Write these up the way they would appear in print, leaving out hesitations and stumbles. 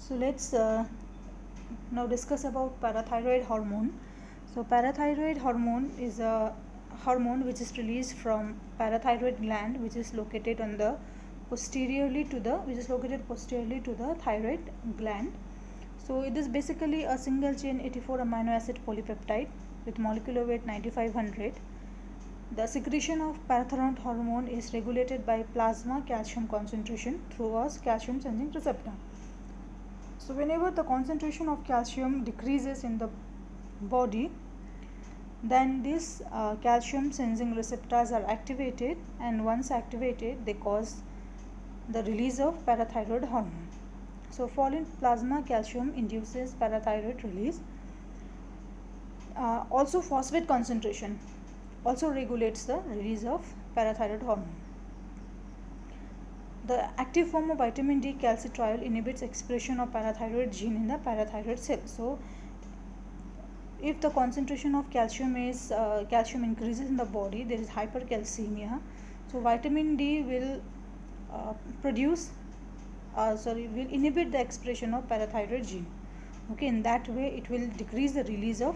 So let's now discuss about parathyroid hormone. So parathyroid hormone is a hormone which is released from parathyroid gland, which is located on the posteriorly to the thyroid gland. So it is basically a single chain 84 amino acid polypeptide with molecular weight 9500. The secretion of parathyroid hormone is regulated by plasma calcium concentration through a calcium sensing receptor. So whenever the concentration of calcium decreases in the body, then these calcium sensing receptors are activated, and once activated they cause the release of parathyroid hormone. So fall in plasma calcium induces parathyroid release. Also phosphate concentration also regulates the release of parathyroid hormone. The active form of vitamin D calcitriol inhibits expression of parathyroid gene in the parathyroid cell. So if the concentration of calcium increases in the body, there is hypercalcemia. So vitamin D will will inhibit the expression of parathyroid gene. Okay, in that way it will decrease the release of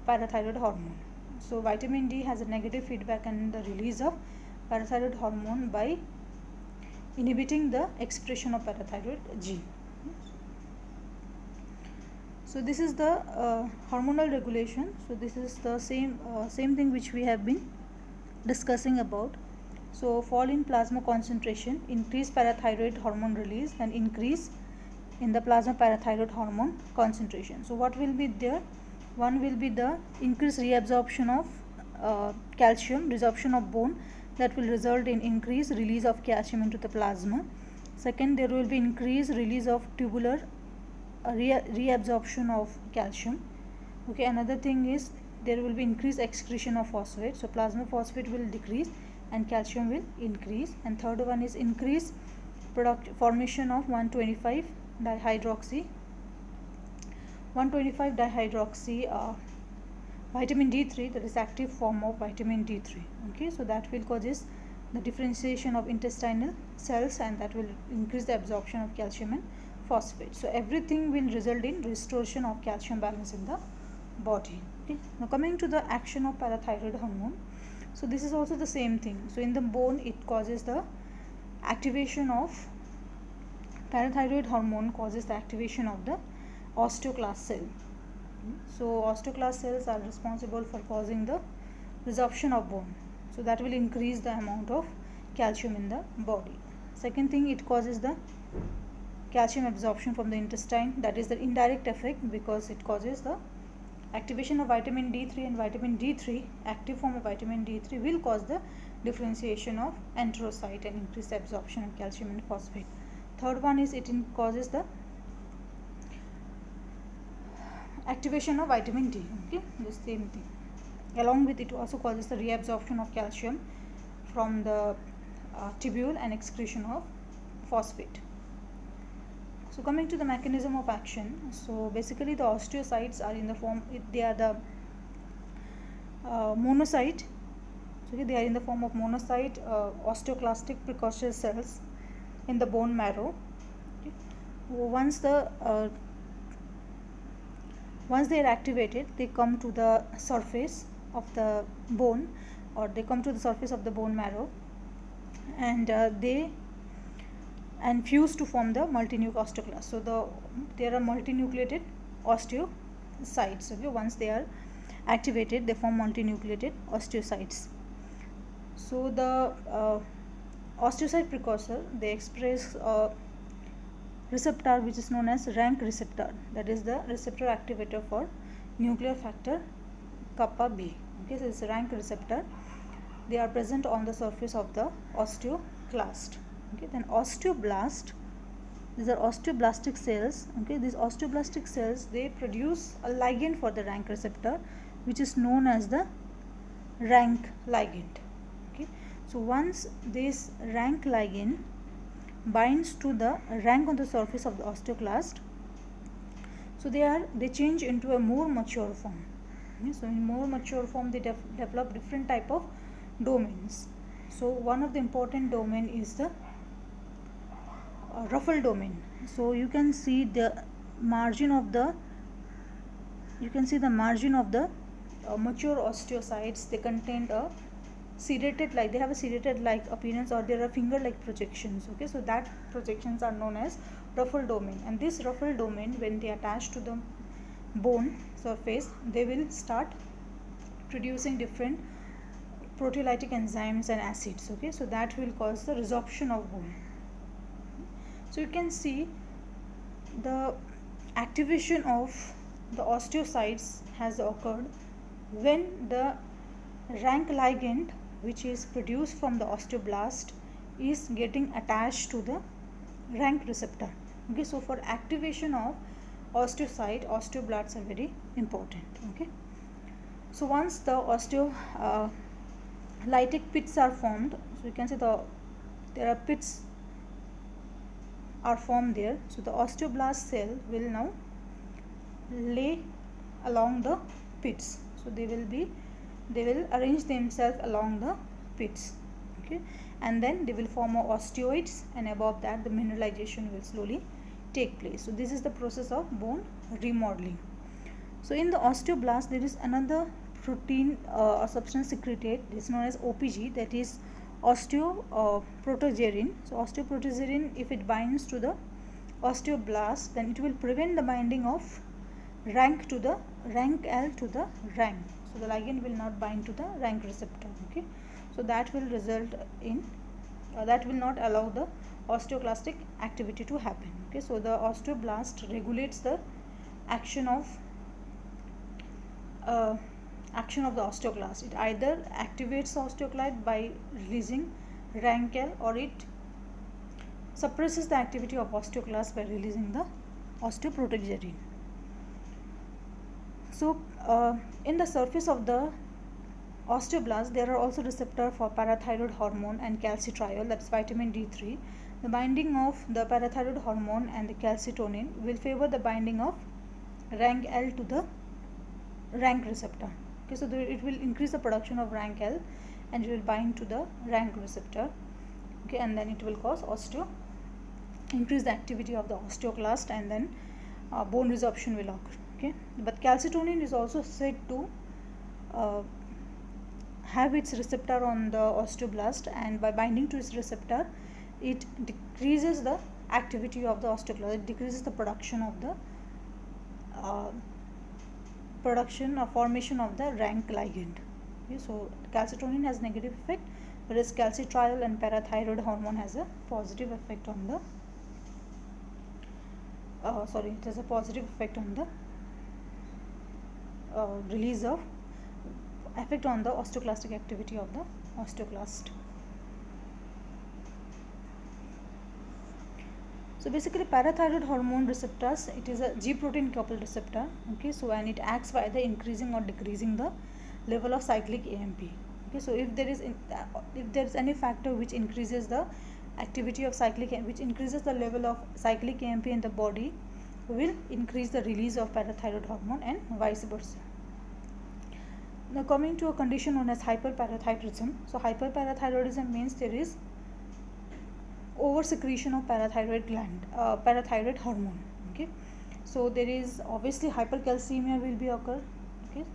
parathyroid hormone. So vitamin D has a negative feedback on the release of parathyroid hormone by inhibiting the expression of parathyroid gene. So this is the hormonal regulation. So this is the same thing which we have been discussing about. So fall in plasma concentration, increase parathyroid hormone release, and increase in the plasma parathyroid hormone concentration. So what will be there? One will be the increased reabsorption of calcium, resorption of bone, that will result in increased release of calcium into the plasma. Second, there will be increased release of tubular reabsorption of calcium. Okay, another thing is there will be increased excretion of phosphate. So plasma phosphate will decrease and calcium will increase. And third one is increased formation of 125 dihydroxy vitamin D3, that is active form of vitamin D3. Okay, so that will causes the differentiation of intestinal cells, and that will increase the absorption of calcium and phosphate. So everything will result in restoration of calcium balance in the body. Okay, now coming to the action of parathyroid hormone. So this is also the same thing. So in the bone it causes the activation of parathyroid hormone, causes the activation of the osteoclast cell. So osteoclast cells are responsible for causing the resorption of bone. So that will increase the amount of calcium in the body. Second thing, it causes the calcium absorption from the intestine. That is the indirect effect, because it causes the activation of vitamin D3, and vitamin D3, active form of vitamin D3, will cause the differentiation of enterocyte and increase the absorption of calcium and phosphate. Third one is it causes the activation of vitamin D. Okay, the same thing. Along with it also causes the reabsorption of calcium from the tubule and excretion of phosphate. So coming to the mechanism of action. So basically the osteocytes are in the form, they are the monocyte. So they are in the form of monocyte osteoclastic precursor cells in the bone marrow. Okay. Once they are activated, they come to the surface of the bone, or they come to the surface of the bone marrow, and they fuse to form the multinucleated osteoclast. So there are multinucleated osteocytes. Okay, once they are activated, they form multinucleated osteocytes. So the osteocyte precursor, they express receptor which is known as rank receptor, that is the receptor activator for nuclear factor kappa B. Okay, so it's a rank receptor. They are present on the surface of the osteoclast. Okay, then osteoblast, these are osteoblastic cells. Okay, these osteoblastic cells, they produce a ligand for the rank receptor, which is known as the rank ligand. Okay, so once this rank ligand binds to the rank on the surface of the osteoclast, so they change into a more mature form. Okay, so in more mature form they develop different type of domains. So one of the important domain is the ruffle domain. So you can see the margin of the mature osteocytes. They contain a serrated like, they have a serrated like appearance, or there are finger like projections. Okay, so that projections are known as ruffle domain, and this ruffle domain, when they attach to the bone surface, they will start producing different proteolytic enzymes and acids. Okay, so that will cause the resorption of bone. So you can see the activation of the osteocytes has occurred when the rank ligand, which is produced from the osteoblast, is getting attached to the rank receptor. Okay, so for activation of osteocyte, osteoblasts are very important. Okay, so once the osteolytic pits are formed, so you can say there are pits are formed there. So the osteoblast cell will now lay along the pits. So they will arrange themselves along the pits. Okay, and then they will form osteoids, and above that the mineralization will slowly take place. So this is the process of bone remodeling. So in the osteoblast there is another protein or substance secreted. It's known as OPG, that is osteoprotogerin. So osteoprotogerin, if it binds to the osteoblast, then it will prevent the binding of rank L to the rank. So the ligand will not bind to the rank receptor. Okay, so that will result in that will not allow the osteoclastic activity to happen. Okay, so the osteoblast regulates the action of the osteoclast. It either activates the osteoclast by releasing rank L, or it suppresses the activity of osteoclast by releasing the osteoprotogerin. So in the surface of the osteoblast there are also receptors for parathyroid hormone and calcitriol, that's vitamin D3. The binding of the parathyroid hormone and the calcitonin will favor the binding of rank L to the rank receptor. Okay, so it will increase the production of rank L and it will bind to the rank receptor. Okay, and then it will cause increase the activity of the osteoclast, and then bone resorption will occur. Okay, but calcitonin is also said to have its receptor on the osteoblast, and by binding to its receptor it decreases the activity of the osteoclast. It decreases the production of the formation of the rank ligand. Okay, so calcitonin has negative effect, whereas calcitriol and parathyroid hormone has a positive effect on the it has a positive effect on the release of effect on the osteoclastic activity of the osteoclast. So basically parathyroid hormone receptors, it is a G protein coupled receptor. Okay, so and it acts by either increasing or decreasing the level of cyclic AMP. Okay, so if there is any factor which increases the activity of which increases the level of cyclic AMP in the body, will increase the release of parathyroid hormone and vice versa. Now coming to a condition known as hyperparathyroidism. So hyperparathyroidism means there is over-secretion of parathyroid hormone. Okay, so there is obviously hypercalcemia will be occur. Okay,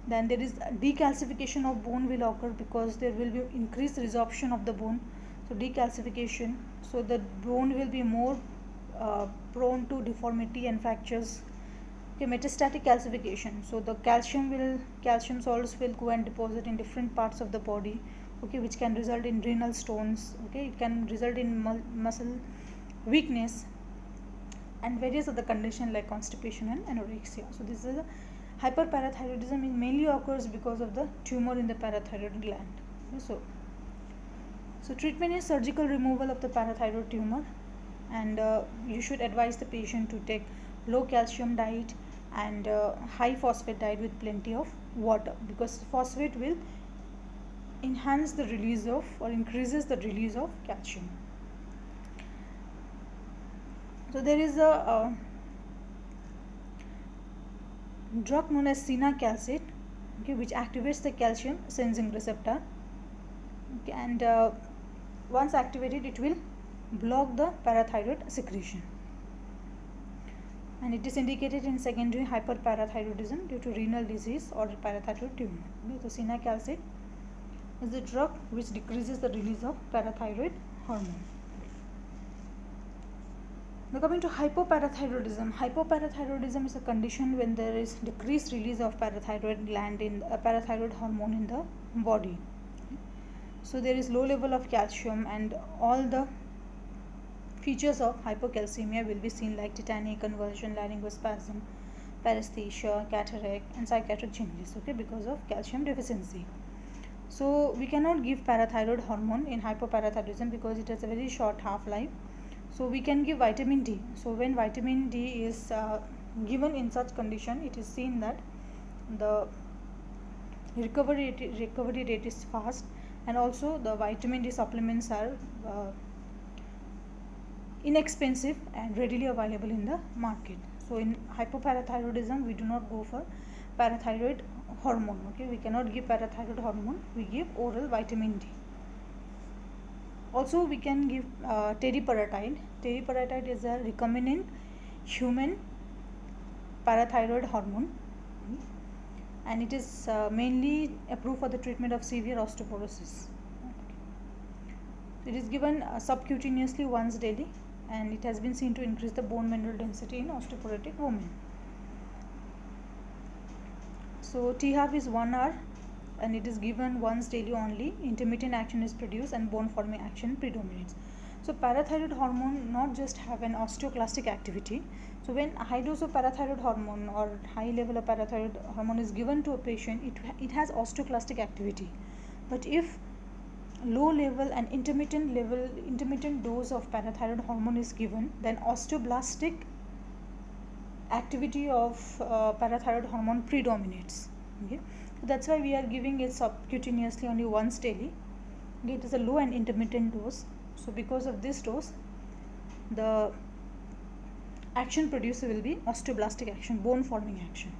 then there is decalcification of bone will occur because there will be increased resorption of the bone. So decalcification, so the bone will be more prone to deformity and fractures. Okay, metastatic calcification, so the calcium salts will go and deposit in different parts of the body. Okay, which can result in renal stones. Okay, it can result in muscle weakness and various other conditions like constipation and anorexia. So this is a hyperparathyroidism. It mainly occurs because of the tumor in the parathyroid gland. Okay, so treatment is surgical removal of the parathyroid tumor, and you should advise the patient to take low calcium diet and high phosphate diet with plenty of water, because phosphate will enhance the release of or increases the release of calcium. So there is a drug known as cinacalcet, okay, which activates the calcium sensing receptor. Okay, and once activated, it will block the parathyroid secretion, and it is indicated in secondary hyperparathyroidism due to renal disease or parathyroid tumor. So cinacalcet is the drug which decreases the release of parathyroid hormone. Now coming to hypoparathyroidism. Hypoparathyroidism is a condition when there is decreased release of parathyroid gland in parathyroid hormone in the body. So there is low level of calcium, and all the features of hypocalcemia will be seen, like tetany, convulsion, laryngospasm, paresthesia, cataract, and psychiatric changes, okay, because of calcium deficiency. So we cannot give parathyroid hormone in hypoparathyroidism because it has a very short half-life. So we can give vitamin D. So when vitamin D is given in such condition, it is seen that the recovery rate is fast, and also the vitamin D supplements are inexpensive and readily available in the market. So in hypoparathyroidism, we do not go for parathyroid hormone, okay, we cannot give parathyroid hormone, we give oral vitamin D. Also we can give teriparatide. Teriparatide is a recombinant human parathyroid hormone, and it is mainly approved for the treatment of severe osteoporosis. It is given subcutaneously once daily, and it has been seen to increase the bone mineral density in osteoporotic women. So T-half is 1 hour, and it is given once daily only. Intermittent action is produced and bone forming action predominates. So parathyroid hormone not just have an osteoclastic activity. So when a high dose of parathyroid hormone or high level of parathyroid hormone is given to a patient, it has osteoclastic activity. But if low level and intermittent dose of parathyroid hormone is given, then osteoblastic activity of parathyroid hormone predominates, okay. So that's why we are giving it subcutaneously only once daily, okay. It is a low and intermittent dose. So because of this dose, the action produced will be osteoblastic action, bone forming action.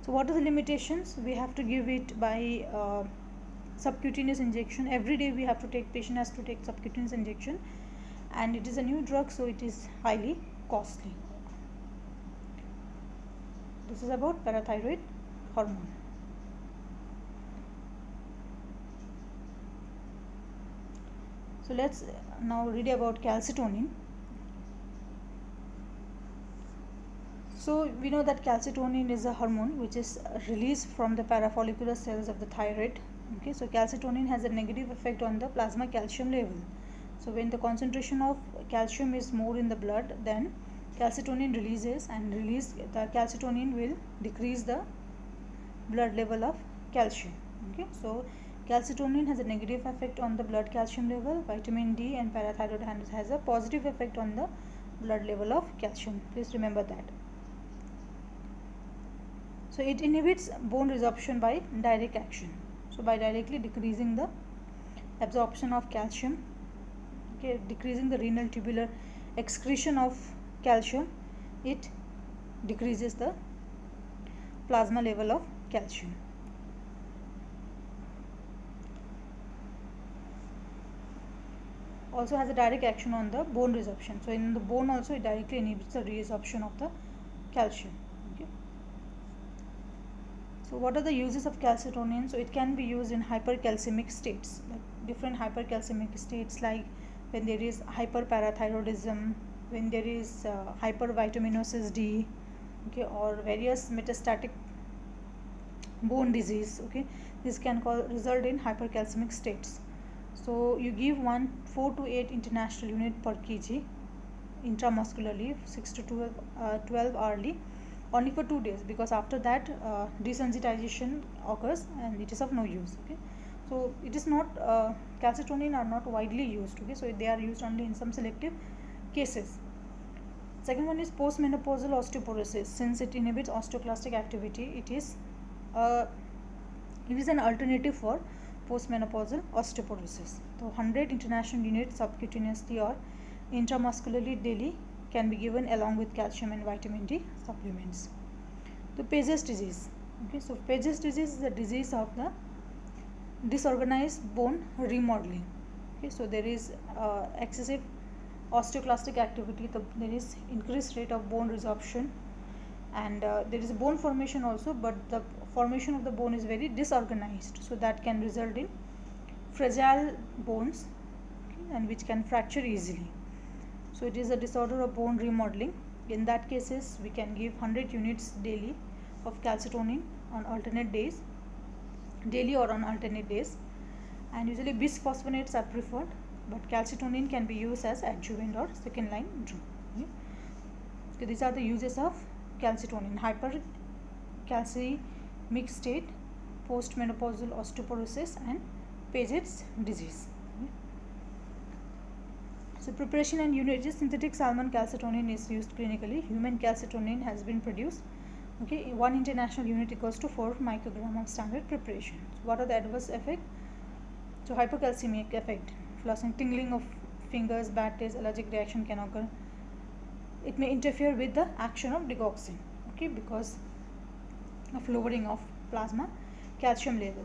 So what are the limitations? We have to give it by subcutaneous injection. Every day we have to take, patient has to take subcutaneous injection, and it is a new drug, so it is highly costly. This is about parathyroid hormone. So let's now read about calcitonin. So we know that calcitonin is a hormone which is released from the parafollicular cells of the thyroid, okay. So calcitonin has a negative effect on the plasma calcium level. So when the concentration of calcium is more in the blood, then calcitonin releases, and the calcitonin will decrease the blood level of calcium, okay. So calcitonin has a negative effect on the blood calcium level. Vitamin D and parathyroid has a positive effect on the blood level of calcium. Please remember that. So it inhibits bone resorption by direct action. So by directly decreasing the absorption of calcium, okay, decreasing the renal tubular excretion of calcium, it decreases the plasma level of calcium. Also has a direct action on the bone resorption. So in the bone also it directly inhibits the resorption of the calcium, okay. So what are the uses of calcitonin? So it can be used in hypercalcemic states, like different hypercalcemic states, like when there is hyperparathyroidism, when there is hypervitaminosis D, okay, or various metastatic bone disease, okay. This can result in hypercalcemic states. So you give 4 to 8 international unit per kg intramuscularly, 6 to 12 hourly, only for 2 days, because after that desensitization occurs and it is of no use, okay. So it is not calcitonin are not widely used, okay. So they are used only in some selective cases. Second one is postmenopausal osteoporosis. Since it inhibits osteoclastic activity, it is an alternative for postmenopausal osteoporosis. So 100 international units subcutaneously or intramuscularly daily can be given along with calcium and vitamin D supplements. The Paget's disease, okay. So Paget's disease is a disease of the disorganized bone remodeling, okay. So there is excessive osteoclastic activity, there is increased rate of bone resorption, and there is bone formation also, but the formation of the bone is very disorganized, so that can result in fragile bones, okay, and which can fracture easily. So it is a disorder of bone remodeling. In that cases, we can give 100 units daily of calcitonin on alternate days, daily or on alternate days, and usually bisphosphonates are preferred, but calcitonin can be used as adjuvant or second line drug. Okay. So these are the uses of calcitonin: hypercalcemic state, postmenopausal osteoporosis, and Paget's disease. Okay. So preparation and usages: synthetic salmon calcitonin is used clinically. Human calcitonin has been produced. Okay, 1 international unit equals to 4 microgram of standard preparation. So what are the adverse effects? So hypercalcemic effect, flossing, tingling of fingers, bad taste, allergic reaction can occur. It may interfere with the action of digoxin, okay, because of lowering of plasma calcium level.